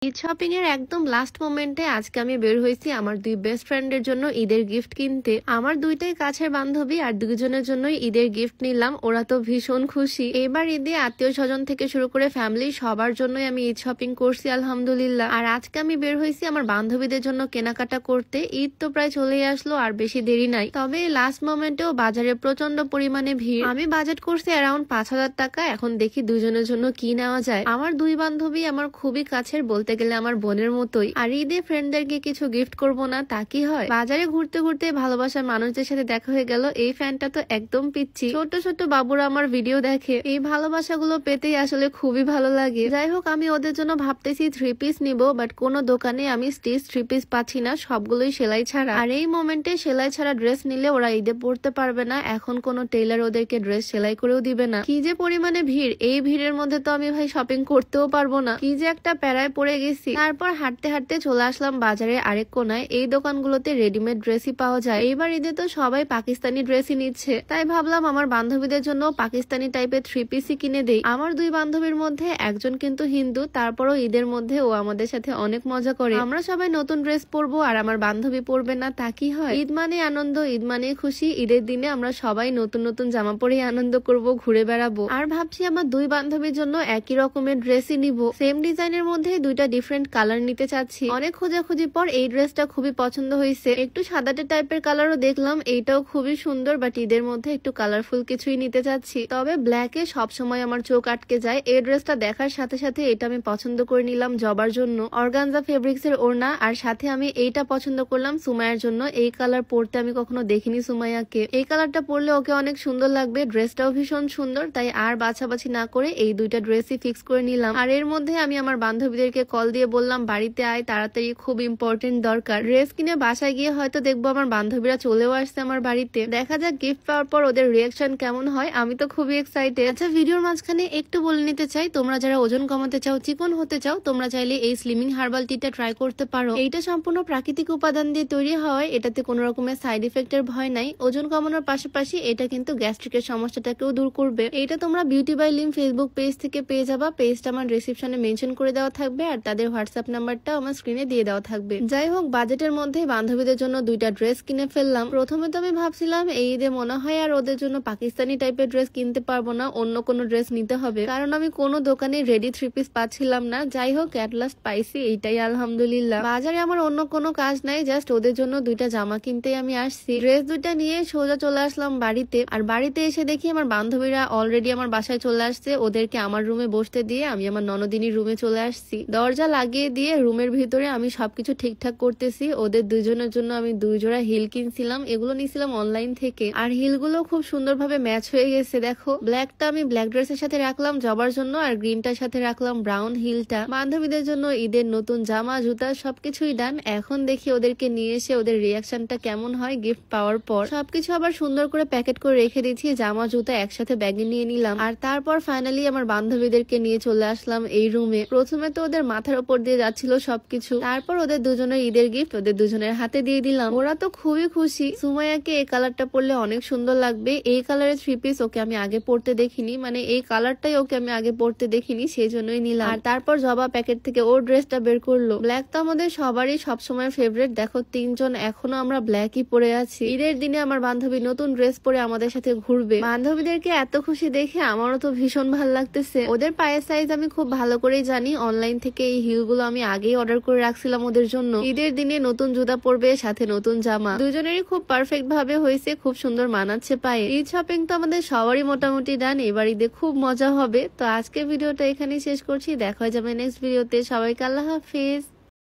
Eid shopping এর একদম last মোমেন্টে আজকে আমি বের হয়েছি আমার দুই বেস্ট ফ্রেন্ডের জন্য ঈদের গিফট কিনতে। আমার দুইটাই কাছের বান্ধবী আর দুইজনের জন্যই ঈদের গিফট নিলাম। ওরা তো ভীষণ খুশি। এবার ঈদে আত্মীয় স্বজন থেকে শুরু করে ফ্যামিলি সবার জন্যই আমি ঈদ শপিং করছি আলহামদুলিল্লাহ। আর আজকে আমি বের হয়েছি আমার বান্ধবীদের জন্য কেনাকাটা করতে। ঈদ তো প্রায় চলেই আসলো, আর বেশি দেরি নাই। তবে লাস্ট মোমেন্টেও বাজারে প্রচন্ড পরিমাণে ভিড়। আমি বাজেট করছি অ্যারাউন্ড 5,000 টাকা। এখন দেখি দুজনের জন্য কি নেওয়া যায়। আমার দুই বান্ধবী আমার খুবই কাছের, বলতে গেলে আমার বোনের মতোই। আর ঈদে ফ্রেন্ডদেরকে কিছু গিফট করব না তা কি হয়? বাজারে ঘুরতে ঘুরতে ভালোবাসার মানুষদের সাথে দেখা হয়ে গেল। এই ফ্যানটা তো একদম পিচ্ছি। ছোট ছোট বাবুরা আমার ভিডিও দেখে। এই ভালোবাসাগুলো পেতেই আসলে খুবই ভালো লাগে। যাই হোক, আমি ওদের জন্য ভাবতেছি 3 পিস নিব, বাট কোনো দোকানে আমি স্টিচ 3 পিস পাচ্ছি না, সবগুলোই সেলাই ছাড়া। আর এই মোমেন্টে সেলাই ছাড়া ড্রেস নিলে ওরা ঈদে পড়তে পারবে না। এখন কোনো টেইলার ওদেরকে ড্রেস সেলাই করেও দিবে না। কি যে পরিমাণে ভিড়, এই ভিড়ের মধ্যে তো আমি ভাই শপিং করতেও পারবো না। কি যে একটা প্যারায় পড়ে গেছি। তারপর হাঁটতে হাঁটতে চলে আসলাম বাজারের আরেক কোনায়। এই দোকানগুলোতে রেডিমেড ড্রেসই পাওয়া যায়। এইবার ঈদে তো সবাই পাকিস্তানি ড্রেসই নিচ্ছে, তাই ভাবলাম আমার বান্ধবীদের জন্য পাকিস্তানি টাইপের 3 পিসই কিনে দেই। আমার দুই বান্ধবীর মধ্যে একজন কিন্তু হিন্দু, তারপরও ঈদের মধ্যে ও আমাদের সাথে অনেক মজা করে। আমরা সবাই নতুন ড্রেস পরবো আর আমার বান্ধবী পরবে না, তা কি হয়? ঈদ মানে আনন্দ, ঈদ মানে খুশি। ঈদের দিনে আমরা সবাই নতুন নতুন জামা পরে আনন্দ করব, ঘুরে বেড়াবো। আর ভাবছি আমার দুই বান্ধবীর জন্য একই রকমের ড্রেসই নিব। সেম ডিজাইনের মধ্যে দুইটা ডিফারেন্ট কালার নিতে চাচ্ছি। অনেক খোঁজাখুঁজি পর এই ড্রেসটা খুবই পছন্দ হয়েছে। একটু সাদাটে টাইপের কালারও দেখলাম, এইটাও খুবই সুন্দর, বাট ঈদের মধ্যে একটু কালারফুল কিছুই নিতে চাচ্ছি। তবে ব্ল্যাকে সবসময় আমার চোখ আটকে যায়। এই ড্রেসটা দেখার সাথে সাথে এটা আমি পছন্দ করে নিলাম জবার জন্য। অর্গানজা ফেব্রিক্স এর ওড়না, আর সাথে আমি এইটা পছন্দ করলাম সুমাইয়ার জন্য। এই কালার পরতে আমি কখনো দেখিনি সুমাইয়াকে। এই কালারটা পরলে ওকে অনেক সুন্দর লাগবে। ড্রেসটাও ভীষণ সুন্দর, তাই আর বাছাবাছি না করে এই দুইটা ড্রেসই ফিক্স করে নিলাম। আর এর মধ্যে আমি আমার বান্ধবীদেরকে কল দিয়ে বললাম বাড়িতে আয় তাড়াতাড়ি, খুব ইম্পর্টেন্ট দরকার। ড্রেস কিনে বাসায় গিয়ে হয়তো দেখবো আমার বান্ধবীরা চলেও আসছে আমার বাড়িতে। দেখা যাক গিফট পাওয়ার পর ওদের রিয়াকশন কেমন হয়। আমি তো খুবই এক্সাইটেড। আচ্ছা, ভিডিওর মাঝখানে একটু বলে নিতে চাই, তোমরা যারা ওজন কমাতে চাও, চিকন হতে চাও, তোমরা চাইলে এই স্লিমিং হার্বাল টিটা ট্রাই করতে পারো। এইটা সম্পূর্ণ প্রাকৃতিক উপাদান দিয়ে তৈরি হয়। এটাতে কোনো রকমের সাইড ইফেক্টের ভয় নাই। ওজন কমানোর পাশাপাশি এটা কিন্তু গ্যাস্ট্রিকের সমস্যাটাকেও দূর করবে। এইটা তোমরা beauty by Lim Facebook page থেকে পেয়ে যাবা। পেজটা আমার ডেসক্রিপশনে মেনশন করে দেওয়া থাকবে, আর তাদের হোয়াটসঅ্যাপ নাম্বারটা আমার স্ক্রিনে দিয়ে দেওয়া থাকবে। যাই হোক, বাজেটের মধ্যে বান্ধবীদের জন্য দুইটা ড্রেস কিনে ফেললাম। প্রথমে তো আমি ভাবছিলাম এই ঈদে মনে হয় আর ওদের জন্য পাকিস্তানি টাইপের ড্রেস কিনতে পারবো না, অন্য কোনো ড্রেস নিতে হবে, কারণ আমি কোনো দোকানে রেডি 3 পিস পাচ্ছিলাম না। যাই হোক, এট লাস্ট পাইছি, এইটাই আলহামদুলিল্লাহ। বাজারে আমার অন্য কোনো কাজ নাই, জাস্ট ওদের জন্য দুইটা জামা কিনতে আমি আসছি। ড্রেস দুইটা নিয়ে সোজা চলে আসলাম বাড়িতে। আর বাড়িতে এসে দেখি আমার বান্ধবীরা অলরেডি আমার বাসায় চলে আসছে। ওদেরকে আমার রুমে বসতে দিয়ে আমি আমার ননদিনীর রুমে চলে আসছি। দরজা লাগিয়ে দিয়ে রুমের ভিতরে আমি সবকিছু ঠিকঠাক করতেছি। ওদের দুজনের জন্য আমি 2 জোড়া হিল কিনছিলাম, এগুলো নিয়েছিলাম অনলাইন থেকে। আর হিল গুলো খুব সুন্দরভাবে ম্যাচ হয়ে গেছে। দেখো, ব্ল্যাকটা আমি ব্ল্যাক ড্রেসের সাথে রাখলাম জবার জন্য, আর গ্রিনটার সাথে রাখলাম ব্রাউন হিলটা। বান্ধবীদের জন্য ঈদের নতুন জামা জুতা সবকিছুই ডান। এখন দেখি ওদেরকে নিয়ে এসে ওদের রিয়াকশনটা কেমন হয় গিফট পাওয়ার পর। সবকিছু আবার সুন্দর করে প্যাকেট করে রেখে দিচ্ছি। জামা জুতা একসাথে ব্যাগে নিয়ে নিলাম। আর তারপর ফাইনালি আমার বান্ধবীদেরকে নিয়ে চলে আসলাম এই রুমে। প্রথমে তো ওদের মাথার উপর দিয়ে যাচ্ছিল সবকিছু, তারপর ওদের দুজনের ঈদের গিফট ওদের দুজনের হাতে দিয়ে দিলাম। ওরা তো খুবই খুশি। সুমাইয়াকে এই কালারটা পরলে অনেক সুন্দর লাগবে। এই কালারের 3 পিস ওকে আমি আগে পরতে দেখিনি, মানে এই কালারটাই ওকে আমি আগে পরতে দেখিনি, সেই জন্যই নিলাম। আর তারপর জবা প্যাকেট থেকে ওর ড্রেসটা বের করলো। ব্ল্যাক তো আমাদের সবারই সবসময় ফেভারিট। দেখো, 3 জন এখনো আমরা ব্ল্যাকই পরে আছি। ঈদের দিনে আমার বান্ধবী নতুন ড্রেস পরে আমাদের সাথে ঘুরবে। বান্ধবীদেরকে এত খুশি দেখে আমারও তো ভীষণ ভালো লাগতেছে। ওদের পায়ের সাইজ আমি খুব ভালো করেই জানি। অনলাইন থেকে এই হিল গুলো আমি আগেই অর্ডার করে রাখছিলাম ওদের জন্য। ঈদের দিনে নতুন জুতা পরবে, সাথে নতুন জামা। দুজনেরই খুব পারফেক্ট ভাবে হয়েছে, খুব সুন্দর মানাচ্ছে পায়ে। ঈদ শপিং তো আমাদের সবারই মোটামুটি ডান। এবার ঈদে খুব মজা হবে। তো আজকে ভিডিওটা এখানেই শেষ করছি। দেখা যাবে নেক্সট ভিডিওতে। সবাইকে আল্লাহ হাফেজ।